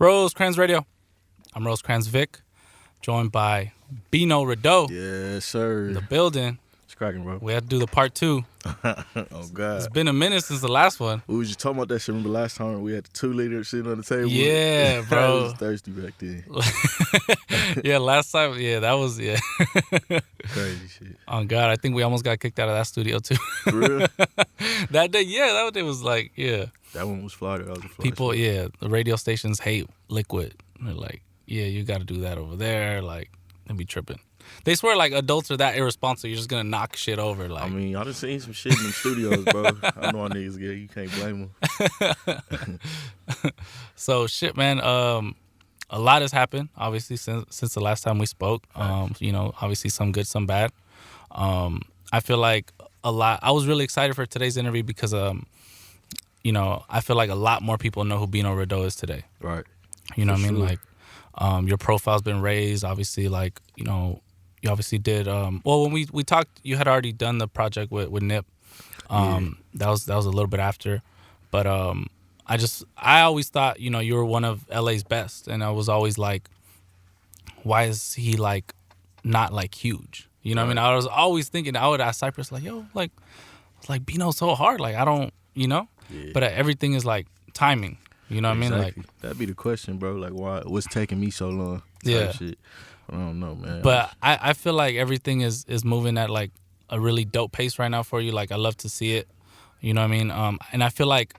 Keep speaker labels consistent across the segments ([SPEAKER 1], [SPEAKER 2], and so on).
[SPEAKER 1] Rosecrans Radio. I'm Rosecrans Vic, joined by Bino Rideaux.
[SPEAKER 2] Yes, sir.
[SPEAKER 1] In the building.
[SPEAKER 2] It's cracking, bro.
[SPEAKER 1] We had to do the part 2.
[SPEAKER 2] Oh, God.
[SPEAKER 1] It's been a minute since the last one.
[SPEAKER 2] We was just talking about that shit. Remember last time we had the 2-liter sitting on the table?
[SPEAKER 1] Yeah, bro.
[SPEAKER 2] I was thirsty back then.
[SPEAKER 1] Yeah, last time, that was,
[SPEAKER 2] Crazy shit.
[SPEAKER 1] Oh, God, I think we almost got kicked out of that studio, too.
[SPEAKER 2] For real?
[SPEAKER 1] That day was like,
[SPEAKER 2] That one was fly. That was a fly
[SPEAKER 1] people,
[SPEAKER 2] shit.
[SPEAKER 1] the radio stations hate liquid. They're like, you got to do that over there. Like, they be tripping. They swear like adults are that irresponsible. You're just gonna knock shit over. Like,
[SPEAKER 2] I mean, I done seen some shit in the studios, bro. I know how niggas get. You can't blame them.
[SPEAKER 1] So shit, man. A lot has happened, obviously, since the last time we spoke. Obviously some good, some bad. I feel like a lot. I was really excited for today's interview because I feel like a lot more people know who Bino Rideaux is today.
[SPEAKER 2] Right.
[SPEAKER 1] You know
[SPEAKER 2] For
[SPEAKER 1] what I mean?
[SPEAKER 2] sure.
[SPEAKER 1] Like, your profile's been raised. Obviously, like, you obviously did. When we talked, you had already done the project with Nip. That was a little bit after, but I always thought you were one of LA's best, and I was always like, why is he like not like huge? You know what I mean? I was always thinking I would ask Cypress like, yo, like Bino's so hard, like I don't, but everything is like timing. You know what I mean? Like
[SPEAKER 2] that'd be the question, bro. Like, what's taking me so long? Shit. I don't know, man.
[SPEAKER 1] But I feel like everything is moving at like a really dope pace right now for you. Like I love to see it. You know what I mean? And I feel like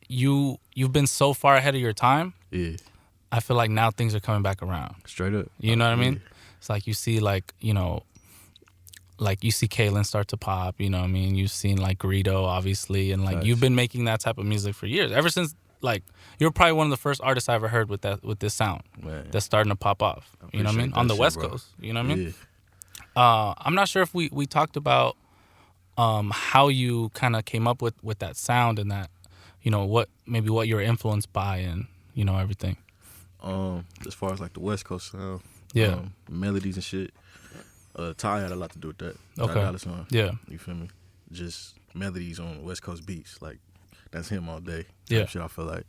[SPEAKER 1] you've been so far ahead of your time.
[SPEAKER 2] Yeah.
[SPEAKER 1] I feel like now things are coming back around.
[SPEAKER 2] Straight up.
[SPEAKER 1] You know what I mean? It's like you see like, like you see Kaylin start to pop, you know what I mean? You've seen like Rideaux, obviously, and like
[SPEAKER 2] Nice.
[SPEAKER 1] You've been making that type of music for years. Ever since like you're probably one of the first artists I ever heard with this sound.
[SPEAKER 2] Man.
[SPEAKER 1] That's starting to pop off. You know what I mean? On the West Coast. You know what I mean? I'm not sure if we talked about how you kind of came up with that sound and that, what you were influenced by and, everything.
[SPEAKER 2] As far as like the West Coast sound, melodies and shit, Ty had a lot to do with that.
[SPEAKER 1] Okay.
[SPEAKER 2] Ty Dolla $ign.
[SPEAKER 1] Yeah.
[SPEAKER 2] You feel me? Just melodies on West Coast beats, like that's him all day.
[SPEAKER 1] Yeah.
[SPEAKER 2] Shit, I feel like,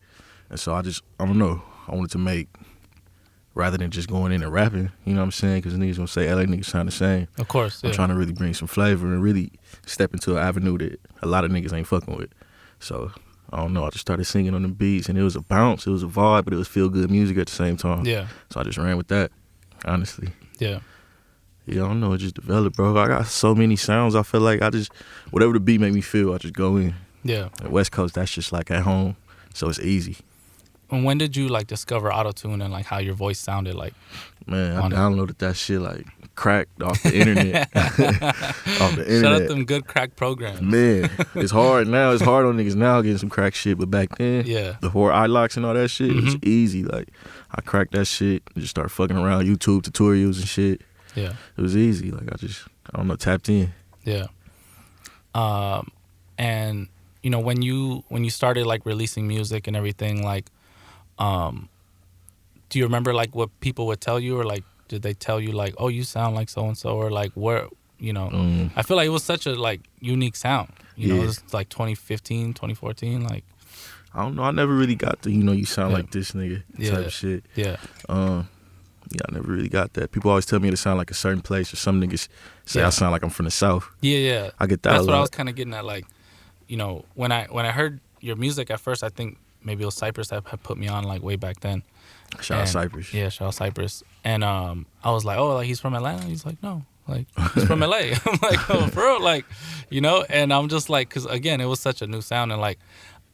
[SPEAKER 2] and so I don't know. I wanted to make, rather than just going in and rapping, you know what I'm saying? Because niggas gonna say LA niggas sound the same.
[SPEAKER 1] Of course. Yeah.
[SPEAKER 2] I'm trying to really bring some flavor and really step into an avenue that a lot of niggas ain't fucking with. So I don't know. I just started singing on the beats, and it was a bounce, it was a vibe, but it was feel good music at the same time.
[SPEAKER 1] Yeah.
[SPEAKER 2] So I just ran with that, honestly.
[SPEAKER 1] Yeah.
[SPEAKER 2] Yeah, I don't know. It just developed, bro. I got so many sounds. I feel like whatever the beat make me feel, I just go in.
[SPEAKER 1] Yeah.
[SPEAKER 2] At West Coast, that's just like at home, so it's easy.
[SPEAKER 1] And when did you like discover auto-tune and like how your voice sounded like?
[SPEAKER 2] Man, I downloaded that shit like cracked off the internet.
[SPEAKER 1] Shout out them good crack programs.
[SPEAKER 2] Man, it's hard now. It's hard on niggas now getting some crack shit, but back then, the horror iLocks and all that shit, it was easy. Like I cracked that shit and just started fucking around YouTube tutorials and shit.
[SPEAKER 1] Yeah.
[SPEAKER 2] It was easy. Like I don't know, tapped in.
[SPEAKER 1] Yeah. And when you started like releasing music and everything, like do you remember like what people would tell you, or like did they tell you like, oh, you sound like so and so, or like where I feel like it was such a like unique sound. It was like 2015, 2014, like
[SPEAKER 2] I don't know. I never really got the you sound like this nigga type of shit.
[SPEAKER 1] Yeah.
[SPEAKER 2] I never really got that. People always tell me to sound like a certain place, or some niggas say I sound like I'm from the South.
[SPEAKER 1] Yeah.
[SPEAKER 2] I get that.
[SPEAKER 1] That's
[SPEAKER 2] a
[SPEAKER 1] what
[SPEAKER 2] lot.
[SPEAKER 1] I was kind of getting at. Like, when I heard your music at first, I think maybe it was Cypress that had put me on like way back then.
[SPEAKER 2] Shout out Cypress.
[SPEAKER 1] Yeah, shout out Cypress. And I was like, oh, like he's from Atlanta? He's like, no, like he's from LA. I'm like, oh, for real? Like, and I'm just like, because again, it was such a new sound, and like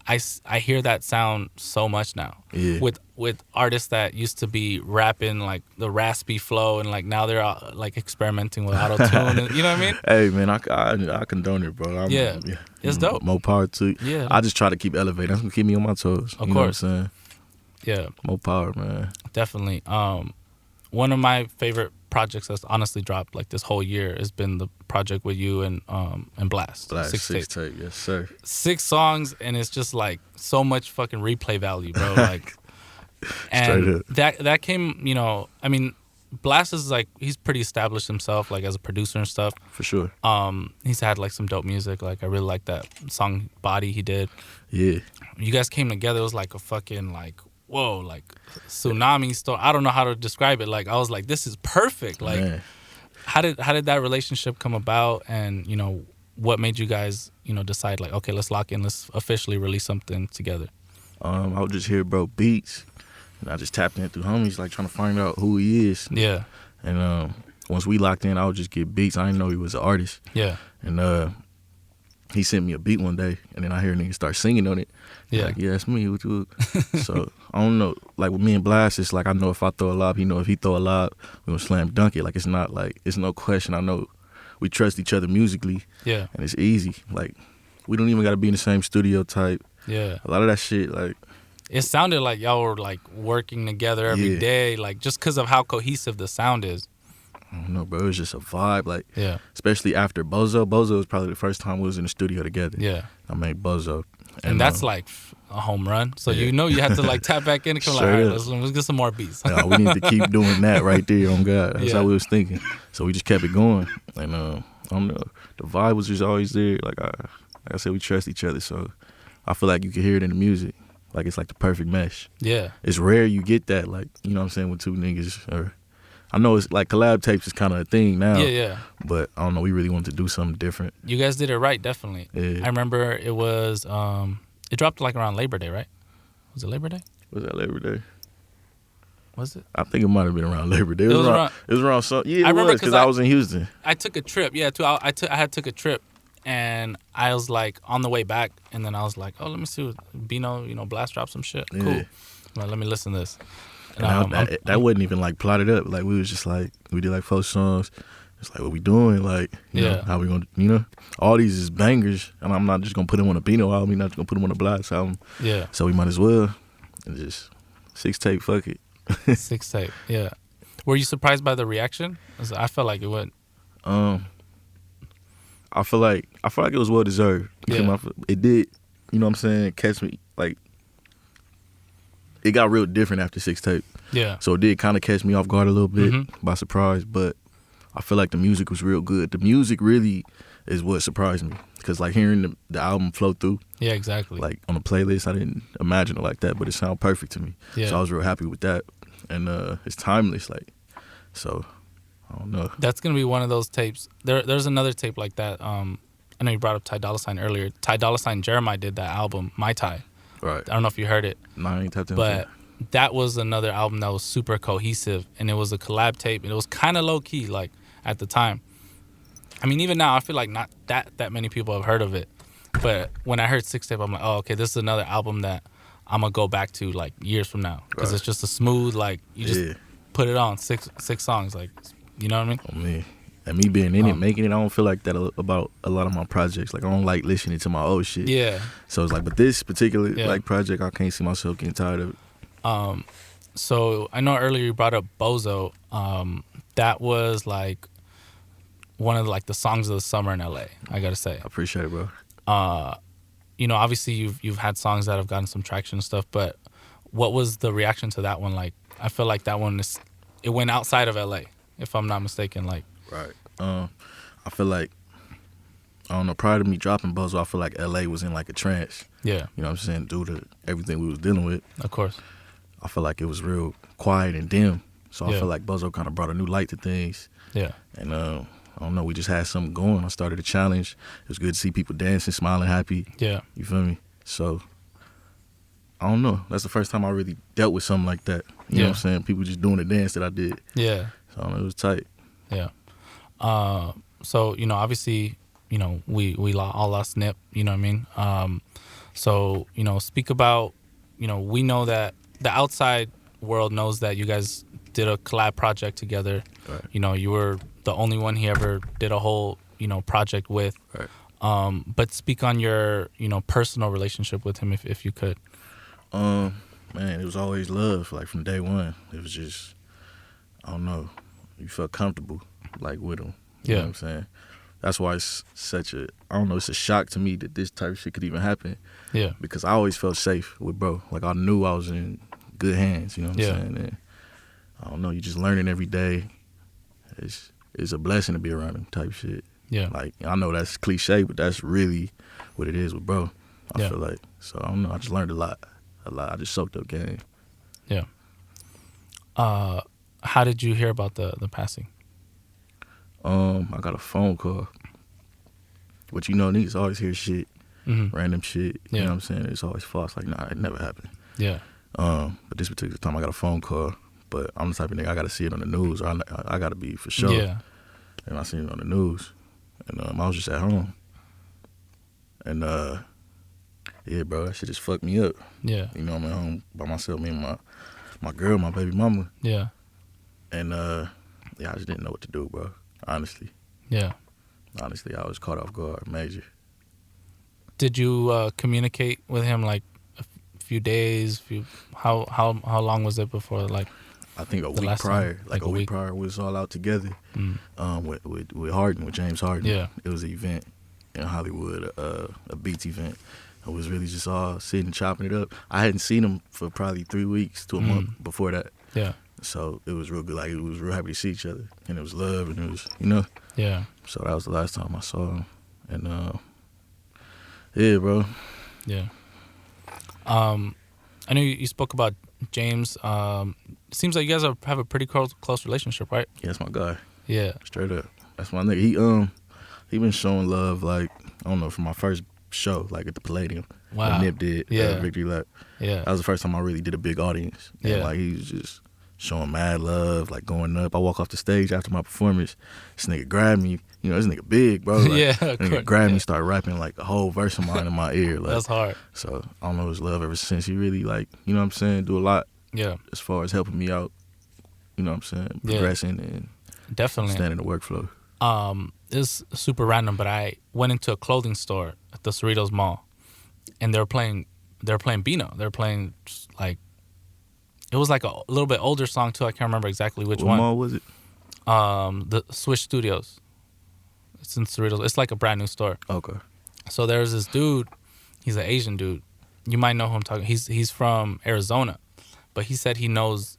[SPEAKER 1] I hear that sound so much now.
[SPEAKER 2] Yeah.
[SPEAKER 1] With artists that used to be rapping like the raspy flow, and like now they're like experimenting with auto-tune. And, you know what I mean?
[SPEAKER 2] Hey man, I condone it, bro.
[SPEAKER 1] It's dope.
[SPEAKER 2] More power to you.
[SPEAKER 1] Yeah.
[SPEAKER 2] I just try to keep elevating. That's gonna keep me on my toes.
[SPEAKER 1] Of
[SPEAKER 2] you
[SPEAKER 1] course.
[SPEAKER 2] Know what I'm saying?
[SPEAKER 1] Yeah.
[SPEAKER 2] More power, man.
[SPEAKER 1] Definitely. One of my favorite projects that's honestly dropped like this whole year has been the project with you and Blxst.
[SPEAKER 2] Sixtape, yes sir.
[SPEAKER 1] 6 songs, and it's just like so much fucking replay value, bro. Like, and that came, I mean, Blxst is like, he's pretty established himself like as a producer and stuff.
[SPEAKER 2] For sure.
[SPEAKER 1] He's had like some dope music. Like I really like that song Body he did.
[SPEAKER 2] Yeah.
[SPEAKER 1] You guys came together. It was like a fucking like whoa, like tsunami storm. I don't know how to describe it. Like I was like, this is perfect. Like,
[SPEAKER 2] Man.
[SPEAKER 1] how did that relationship come about? And you know, what made you guys, you know, decide like, okay, let's lock in, let's officially release something together?
[SPEAKER 2] I would just hear bro beats, and I just tapped in through homies, like trying to find out who he is.
[SPEAKER 1] Yeah.
[SPEAKER 2] And once we locked in, I would just get beats. I didn't know he was an artist.
[SPEAKER 1] Yeah.
[SPEAKER 2] And he sent me a beat one day, and then I hear niggas start singing on it.
[SPEAKER 1] Yeah.
[SPEAKER 2] Like, yeah, that's me. So I don't know. Like with me and Blxst, it's like I know if I throw a lob, he know if he throw a lob, we gonna slam dunk it. Like it's not like it's no question. I know we trust each other musically.
[SPEAKER 1] Yeah.
[SPEAKER 2] And it's easy. Like we don't even gotta be in the same studio type.
[SPEAKER 1] Yeah.
[SPEAKER 2] A lot of that shit, like.
[SPEAKER 1] It sounded like y'all were like working together every day, like just because of how cohesive the sound is.
[SPEAKER 2] I don't know, bro. It was just a vibe, like, especially after Bozo. Bozo was probably the first time we was in the studio together.
[SPEAKER 1] Yeah.
[SPEAKER 2] I made Bozo.
[SPEAKER 1] And that's like a home run. So you know you have to like tap back in and come like, all right, let's get some more beats.
[SPEAKER 2] Yeah, we need to keep doing that right there on God. That's how we was thinking. So we just kept it going. And I don't know, the vibe was just always there. Like I said, we trust each other. So I feel like you can hear it in the music. Like it's like the perfect mesh.
[SPEAKER 1] Yeah.
[SPEAKER 2] It's rare you get that, like, you know what I'm saying, with two niggas. Or I know it's like collab tapes is kind of a thing now.
[SPEAKER 1] Yeah.
[SPEAKER 2] But I don't know, we really wanted to do something different.
[SPEAKER 1] You guys did it right, definitely.
[SPEAKER 2] Yeah.
[SPEAKER 1] I remember it was, it dropped like around Labor Day, right? Was it Labor Day?
[SPEAKER 2] Was that Labor Day?
[SPEAKER 1] Was it?
[SPEAKER 2] I think it might have been around Labor Day. It was around something. Yeah, I remember because I was in Houston.
[SPEAKER 1] I took a trip. Yeah, I had took a trip. And I was like on the way back, and then I was like, "Oh, let me see what Bino, Blxst dropped some shit.
[SPEAKER 2] Yeah.
[SPEAKER 1] Cool. Well, let me listen to this."
[SPEAKER 2] And that wasn't even like plotted up. Like we was just like we did like 4 songs. It's like what we doing? Like you know, how we gonna all these is bangers, and I'm not just gonna put them on a Bino album. I'm not just gonna put them on a Blxst album.
[SPEAKER 1] Yeah.
[SPEAKER 2] So we might as well and just Sixtape. Fuck it.
[SPEAKER 1] Sixtape. Yeah. Were you surprised by the reaction? I felt like it went.
[SPEAKER 2] I feel like it was well deserved.
[SPEAKER 1] Yeah.
[SPEAKER 2] It did, you know what I'm saying, catch me, like, it got real different after Sixtape.
[SPEAKER 1] Yeah.
[SPEAKER 2] So it did kind of catch me off guard a little bit by surprise, but I feel like the music was real good. The music really is what surprised me, because like hearing the album flow through.
[SPEAKER 1] Yeah, exactly.
[SPEAKER 2] Like on a playlist, I didn't imagine it like that, but it sounded perfect to me.
[SPEAKER 1] Yeah.
[SPEAKER 2] So I was real happy with that. And it's timeless, like, so... I don't know.
[SPEAKER 1] That's gonna be one of those tapes. There's another tape like that. I know you brought up Ty Dolla $ign earlier. Ty Dolla $ign Jeremiah did that album, My Ty.
[SPEAKER 2] Right.
[SPEAKER 1] I don't know if you heard it.
[SPEAKER 2] No, I ain't tapped in.
[SPEAKER 1] But that was another album that was super cohesive, and it was a collab tape, and it was kind of low key, like at the time. I mean, even now, I feel like not that many people have heard of it. But when I heard Sixtape, I'm like, oh, okay, this is another album that I'm gonna go back to like years from now, because it's just a smooth, like you just put it on six songs, like. You know what I mean?
[SPEAKER 2] Oh, man. And me being in it, making it, I don't feel like that about a lot of my projects. Like, I don't like listening to my old shit.
[SPEAKER 1] Yeah.
[SPEAKER 2] So it's like, but this particular like project, I can't see myself getting tired of it.
[SPEAKER 1] So I know earlier you brought up Bozo. That was like one of like the songs of the summer in LA, I gotta say.
[SPEAKER 2] I appreciate it, bro.
[SPEAKER 1] Obviously you've had songs that have gotten some traction and stuff, but what was the reaction to that one like? I feel like that one it went outside of LA. If I'm not mistaken, like
[SPEAKER 2] right. I feel like I don't know. Prior to me dropping Bozo, I feel like LA was in like a trance.
[SPEAKER 1] Yeah,
[SPEAKER 2] you know what I'm saying, due to everything we was dealing with.
[SPEAKER 1] Of course,
[SPEAKER 2] I feel like it was real quiet and dim. So I feel like Bozo kind of brought a new light to things.
[SPEAKER 1] Yeah,
[SPEAKER 2] and I don't know. We just had something going. I started a challenge. It was good to see people dancing, smiling, happy.
[SPEAKER 1] Yeah,
[SPEAKER 2] you feel me? So I don't know. That's the first time I really dealt with something like that. You know what I'm saying? People just doing the dance that I did.
[SPEAKER 1] Yeah.
[SPEAKER 2] So it was tight.
[SPEAKER 1] Yeah. So, obviously, we all lost Nip, you know what I mean? So, speak about, we know that the outside world knows that you guys did a collab project together.
[SPEAKER 2] Right.
[SPEAKER 1] You were the only one he ever did a whole, project with.
[SPEAKER 2] Right.
[SPEAKER 1] But speak on your, personal relationship with him if you could.
[SPEAKER 2] Man, it was always love, like from day one. It was just, I don't know, you felt comfortable, like, with him. You know what I'm saying? That's why it's such a, I don't know, it's a shock to me that this type of shit could even happen. Yeah. Because I always felt safe with bro. Like, I knew I was in good hands, you know what I'm saying? And I don't know, you just learning every day. It's a blessing to be around him type shit. Yeah. Like, I know that's cliche, but that's really what it is with bro. I feel like. So, I don't know, I just learned a lot. I just soaked up game.
[SPEAKER 1] Yeah. How did you hear about the passing?
[SPEAKER 2] I got a phone call. But you know, niggas always hear shit, random shit. You know what I'm saying? It's always false. Like, nah, it never happened.
[SPEAKER 1] Yeah.
[SPEAKER 2] But this particular time, I got a phone call. But I'm the type of nigga, I got to see it on the news. Or I got to be for sure.
[SPEAKER 1] Yeah.
[SPEAKER 2] And I seen it on the news. And I was just at home. And, yeah, bro, that shit just fucked me up.
[SPEAKER 1] Yeah.
[SPEAKER 2] You know, I'm at home by myself, me and my girl, my baby mama.
[SPEAKER 1] Yeah.
[SPEAKER 2] And, yeah, I just didn't know what to do, bro. Honestly.
[SPEAKER 1] Yeah.
[SPEAKER 2] Honestly, I was caught off guard, major.
[SPEAKER 1] Did you communicate with him like a few days? How long was it before like?
[SPEAKER 2] I think a week prior,
[SPEAKER 1] time?
[SPEAKER 2] like a week prior, we was all out together with Harden, with James Harden.
[SPEAKER 1] Yeah.
[SPEAKER 2] It was an event in Hollywood, a Beats event. I was really just all sitting, chopping it up. I hadn't seen him for probably 3 weeks to a month before that.
[SPEAKER 1] Yeah.
[SPEAKER 2] So it was real good. Like, it was real happy to see each other. And it was love, and it was, you know.
[SPEAKER 1] Yeah.
[SPEAKER 2] So that was the last time I saw him. And, yeah, bro.
[SPEAKER 1] Yeah. I know you spoke about James. It seems like you guys have a pretty close relationship, right?
[SPEAKER 2] Yeah, that's my guy.
[SPEAKER 1] Yeah.
[SPEAKER 2] Straight up. That's my nigga. He been showing love, like, I don't know, from my first show, like at the Palladium.
[SPEAKER 1] Wow.
[SPEAKER 2] That Nip did. Victory Lap.
[SPEAKER 1] Yeah.
[SPEAKER 2] That was the first time I really did a big audience. And,
[SPEAKER 1] Yeah.
[SPEAKER 2] like, he was just showing mad love, like going up. I walk off the stage after my performance. This nigga grabbed me. You know, this nigga big, bro. Like,
[SPEAKER 1] Yeah.
[SPEAKER 2] Nigga grabbed me, started rapping like a whole verse of mine in my ear. Like,
[SPEAKER 1] That's hard.
[SPEAKER 2] So I don't know his love ever since. He really, like, you know what I'm saying, do a lot.
[SPEAKER 1] Yeah.
[SPEAKER 2] As far as helping me out, you know what I'm saying, progressing and
[SPEAKER 1] definitely
[SPEAKER 2] staying in the workflow.
[SPEAKER 1] It's super random, but I went into a clothing store at the Cerritos Mall, and they were playing Bino. They were playing like, it was like a little bit older song too. I can't remember exactly which one.
[SPEAKER 2] What mall was it?
[SPEAKER 1] The Swish Studios. It's in Cerritos. It's like a brand new store.
[SPEAKER 2] Okay.
[SPEAKER 1] So there's this dude. He's an Asian dude. You might know who I'm talking. He's from Arizona, but he said he knows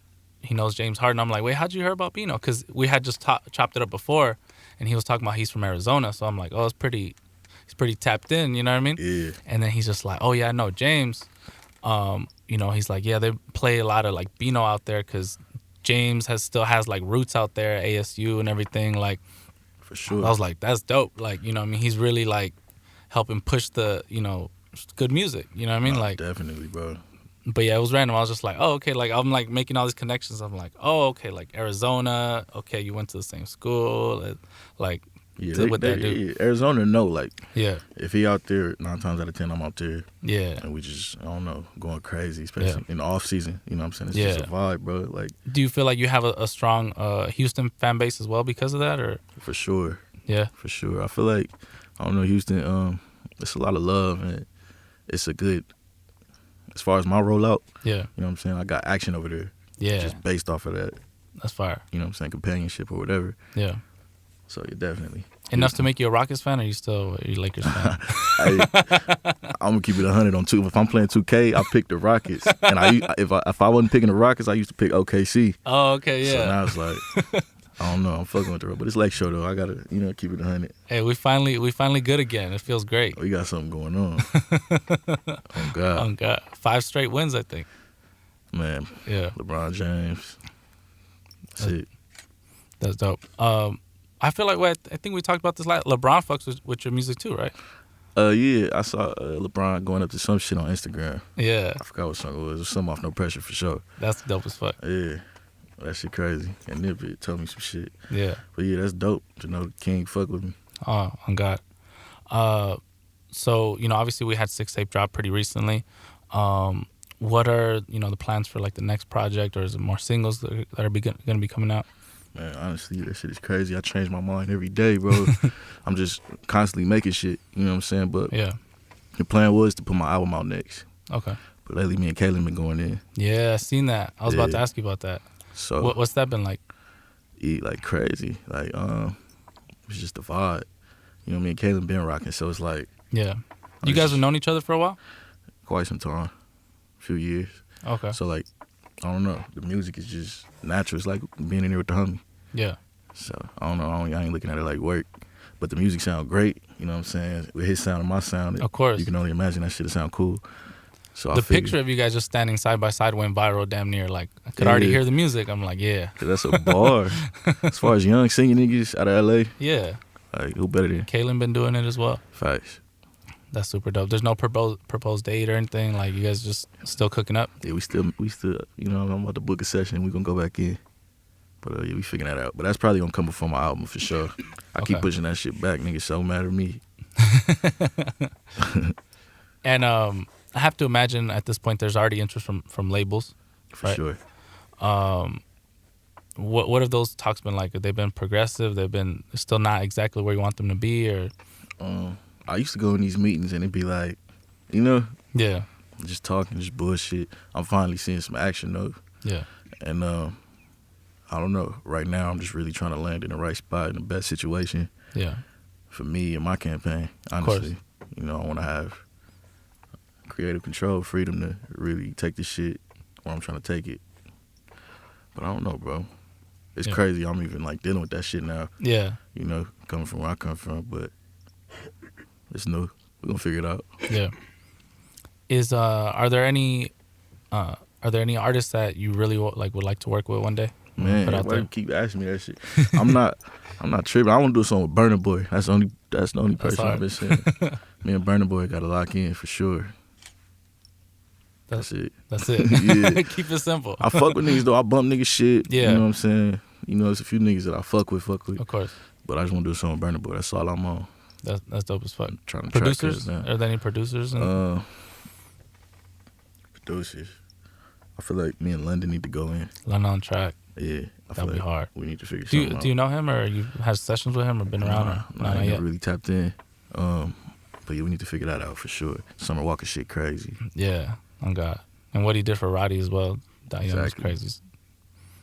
[SPEAKER 1] James Harden. I'm like, wait, how'd you hear about Bino? Because we had just chopped it up before, and he was talking about he's from Arizona. So I'm like, oh, he's pretty tapped in. You know what I mean?
[SPEAKER 2] Yeah.
[SPEAKER 1] And then he's just like, oh yeah, I know James. You know, he's like, yeah, they play a lot of like Bino out there because James still has like roots out there at ASU and everything. Like,
[SPEAKER 2] for sure.
[SPEAKER 1] I was like, that's dope. Like, you know what I mean? He's really like helping push the, you know, good music. You know what I mean? Like,
[SPEAKER 2] definitely, bro.
[SPEAKER 1] But yeah, it was random. I was just like, oh, okay. Like, I'm like making all these connections. I'm like, oh, okay. Like Arizona. Okay, you went to the same school. Like,
[SPEAKER 2] yeah,
[SPEAKER 1] with that dude.
[SPEAKER 2] Yeah, Arizona know, like,
[SPEAKER 1] yeah,
[SPEAKER 2] if he out there 9 times out of 10, I'm out there.
[SPEAKER 1] Yeah.
[SPEAKER 2] And we just, I don't know, going crazy, especially in the off season. You know what I'm saying? It's just a vibe, bro. Like,
[SPEAKER 1] do you feel like you have a strong Houston fan base as well because of that, or?
[SPEAKER 2] For sure.
[SPEAKER 1] Yeah.
[SPEAKER 2] For sure. I feel like, I don't know, Houston, it's a lot of love, and it's a good, as far as my rollout,
[SPEAKER 1] yeah,
[SPEAKER 2] you know what I'm saying? I got action over there.
[SPEAKER 1] Yeah.
[SPEAKER 2] Just based off of that.
[SPEAKER 1] That's fire.
[SPEAKER 2] You know what I'm saying? Companionship or whatever.
[SPEAKER 1] Yeah.
[SPEAKER 2] So, yeah, definitely.
[SPEAKER 1] Enough to make you a Rockets fan, or you still a Lakers fan?
[SPEAKER 2] I'm gonna keep it 100 on 2. If I'm playing 2K, I pick the Rockets, and if I wasn't picking the Rockets, I used to pick OKC.
[SPEAKER 1] Oh, okay, yeah.
[SPEAKER 2] So now it's like, I don't know, I'm fucking with the, but it's Lake Show though. I gotta, you know, keep it 100.
[SPEAKER 1] Hey, we finally good again. It feels great.
[SPEAKER 2] We got something going on. Oh God.
[SPEAKER 1] Oh God, 5 straight wins, I think.
[SPEAKER 2] Man.
[SPEAKER 1] Yeah.
[SPEAKER 2] LeBron James. That's it.
[SPEAKER 1] That's dope. I feel like I think we talked about this last. LeBron fucks with your music too, right?
[SPEAKER 2] Yeah, I saw LeBron going up to some shit on Instagram.
[SPEAKER 1] Yeah.
[SPEAKER 2] I forgot what song it was. It was something off No Pressure for sure.
[SPEAKER 1] That's dope as fuck.
[SPEAKER 2] Yeah. That shit crazy. And Nip told me some shit.
[SPEAKER 1] Yeah.
[SPEAKER 2] But yeah, that's dope to know the King fuck with me.
[SPEAKER 1] Oh, on God. So, you know, obviously we had Sixtape drop pretty recently. What are, you know, the plans for like the next project, or is it more singles that are going to be coming out?
[SPEAKER 2] Man, honestly, that shit is crazy. I change my mind every day, bro. I'm just constantly making shit, you know what I'm saying? But
[SPEAKER 1] yeah,
[SPEAKER 2] the plan was to put my album out next.
[SPEAKER 1] Okay.
[SPEAKER 2] But lately, me and Kaylin been going in.
[SPEAKER 1] Yeah, I seen that. I was about to ask you about that.
[SPEAKER 2] So
[SPEAKER 1] what's that been like?
[SPEAKER 2] Like crazy. Like, it's just the vibe. You know, me and Kaylin been rocking, so it's like.
[SPEAKER 1] Yeah. You guys have known each other for a while?
[SPEAKER 2] Quite some time. A few years.
[SPEAKER 1] Okay.
[SPEAKER 2] So, like, I don't know. The music is just natural. It's like being in there with the homie.
[SPEAKER 1] Yeah.
[SPEAKER 2] So, I don't know. I ain't looking at it like work. But the music sound great. You know what I'm saying? With his sound and my sound.
[SPEAKER 1] Of course.
[SPEAKER 2] You can only imagine that shit sound cool. So
[SPEAKER 1] the picture of you guys just standing side by side went viral damn near. Like, I could already hear the music. I'm like, yeah.
[SPEAKER 2] That's a bar. As far as young singing niggas out of LA.
[SPEAKER 1] Yeah.
[SPEAKER 2] Like, who better than?
[SPEAKER 1] Kaylin been doing it as well.
[SPEAKER 2] Facts.
[SPEAKER 1] That's super dope. There's no proposed date or anything. Like, you guys just still cooking up?
[SPEAKER 2] Yeah, we still, you know, I'm about to book a session. We gonna go back in. But yeah, we figuring that out. But that's probably gonna come before my album for sure. I keep pushing that shit back. Niggas so mad at me.
[SPEAKER 1] And I have to imagine at this point there's already interest from labels.
[SPEAKER 2] For
[SPEAKER 1] right?
[SPEAKER 2] sure.
[SPEAKER 1] What have those talks been like? Have they been progressive? They've been still not exactly where you want them to be, or?
[SPEAKER 2] I used to go in these meetings and it'd be like, you know,
[SPEAKER 1] yeah,
[SPEAKER 2] just talking, just bullshit. I'm finally seeing some action though.
[SPEAKER 1] Yeah.
[SPEAKER 2] And I don't know. Right now, I'm just really trying to land in the right spot in the best situation.
[SPEAKER 1] Yeah.
[SPEAKER 2] For me and my campaign, honestly, you know, I want to have creative control, freedom to really take this shit where I'm trying to take it. But I don't know, bro. It's crazy. I'm even like dealing with that shit now.
[SPEAKER 1] Yeah.
[SPEAKER 2] You know, coming from where I come from, but it's new. We're gonna figure it out.
[SPEAKER 1] Yeah. Are there any artists that you really would like to work with one day?
[SPEAKER 2] Man, everybody keep asking me that shit. I'm not tripping. I want to do something with Burna Boy. That's the only person I've been saying. Me and Burna Boy got to lock in for sure. That's it.
[SPEAKER 1] Yeah. Keep it simple.
[SPEAKER 2] I fuck with niggas though. I bump niggas shit.
[SPEAKER 1] Yeah.
[SPEAKER 2] You know what I'm saying? You know, there's a few niggas that I fuck with.
[SPEAKER 1] Of course.
[SPEAKER 2] But I just want to do something with Burna Boy. That's all I'm on.
[SPEAKER 1] That's dope as fuck.
[SPEAKER 2] I'm trying to
[SPEAKER 1] producers? Are there any producers?
[SPEAKER 2] Producers. I feel like me and London need to go in.
[SPEAKER 1] London on track.
[SPEAKER 2] Yeah.
[SPEAKER 1] That'd be hard.
[SPEAKER 2] We need to figure something out.
[SPEAKER 1] Do you know him, or you had sessions with him, or been around?
[SPEAKER 2] Nah, I ain't really tapped in. But yeah, we need to figure that out for sure. Summer Walker shit crazy.
[SPEAKER 1] Yeah, on God. And what he did for Roddy as well. That young was crazy.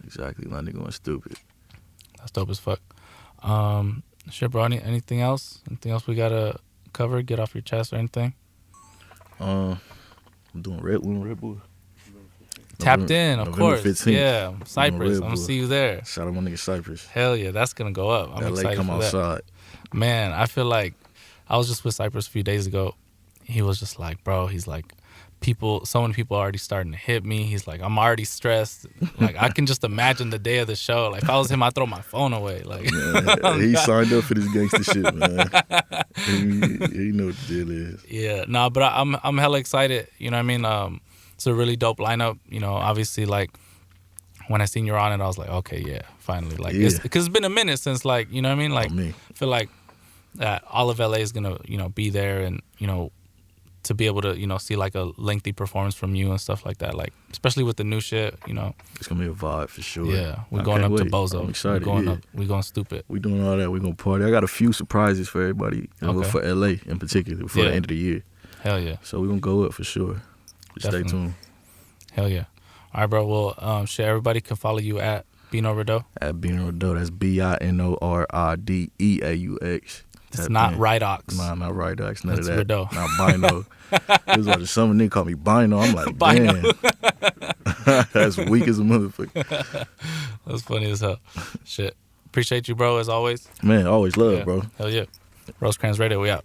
[SPEAKER 2] Exactly. London going stupid.
[SPEAKER 1] That's dope as fuck. Shit, bro. Anything else? Anything else we gotta cover? Get off your chest or anything?
[SPEAKER 2] I'm doing Red Bull.
[SPEAKER 1] Tapped in, of course.
[SPEAKER 2] 15th.
[SPEAKER 1] Yeah, Cypress. I'm gonna see you there.
[SPEAKER 2] Shout out my nigga Cypress.
[SPEAKER 1] Hell yeah, that's gonna go up. I'm excited
[SPEAKER 2] come
[SPEAKER 1] for
[SPEAKER 2] outside.
[SPEAKER 1] that. Man, I feel like I was just with Cypress a few days ago. He was just like, bro, he's like, so many people are already starting to hit me. He's like, I'm already stressed. Like, I can just imagine the day of the show. Like, if I was him, I'd throw my phone away. Like,
[SPEAKER 2] man, he signed up for this gangster shit, man. He know what the deal is.
[SPEAKER 1] Yeah, no, but I'm hella excited. You know what I mean? It's a really dope lineup. You know, obviously, like, when I seen you on it, I was like, okay, yeah, finally. Like, because it's been a minute since, like, you know what I mean? Like, I feel like all of LA is gonna, you know, be there, and, you know, to be able to, you know, see like a lengthy performance from you and stuff like that, like especially with the new shit, you know.
[SPEAKER 2] It's gonna be a vibe for sure.
[SPEAKER 1] Yeah, we're going up to Bozo.
[SPEAKER 2] I'm excited.
[SPEAKER 1] We're going stupid.
[SPEAKER 2] We doing all that. We're gonna party. I got a few surprises for everybody, for LA in particular, before the end of the year.
[SPEAKER 1] Hell yeah.
[SPEAKER 2] So we're gonna go up for sure. Just stay tuned.
[SPEAKER 1] Hell yeah. All right, bro. Well, everybody can follow you at Bino Rideaux.
[SPEAKER 2] At Bino Rideaux. That's BINORIDEAUX.
[SPEAKER 1] It's not Rideaux.
[SPEAKER 2] Nah, not Rideaux. None of that.
[SPEAKER 1] Rideaux.
[SPEAKER 2] Not Bino. It was like some nigga called me Bino. I'm like, man. That's weak as a motherfucker.
[SPEAKER 1] That's funny as hell. Shit. Appreciate you, bro, as always.
[SPEAKER 2] Man, always love, bro.
[SPEAKER 1] Hell yeah. Rosecrans Radio, we out.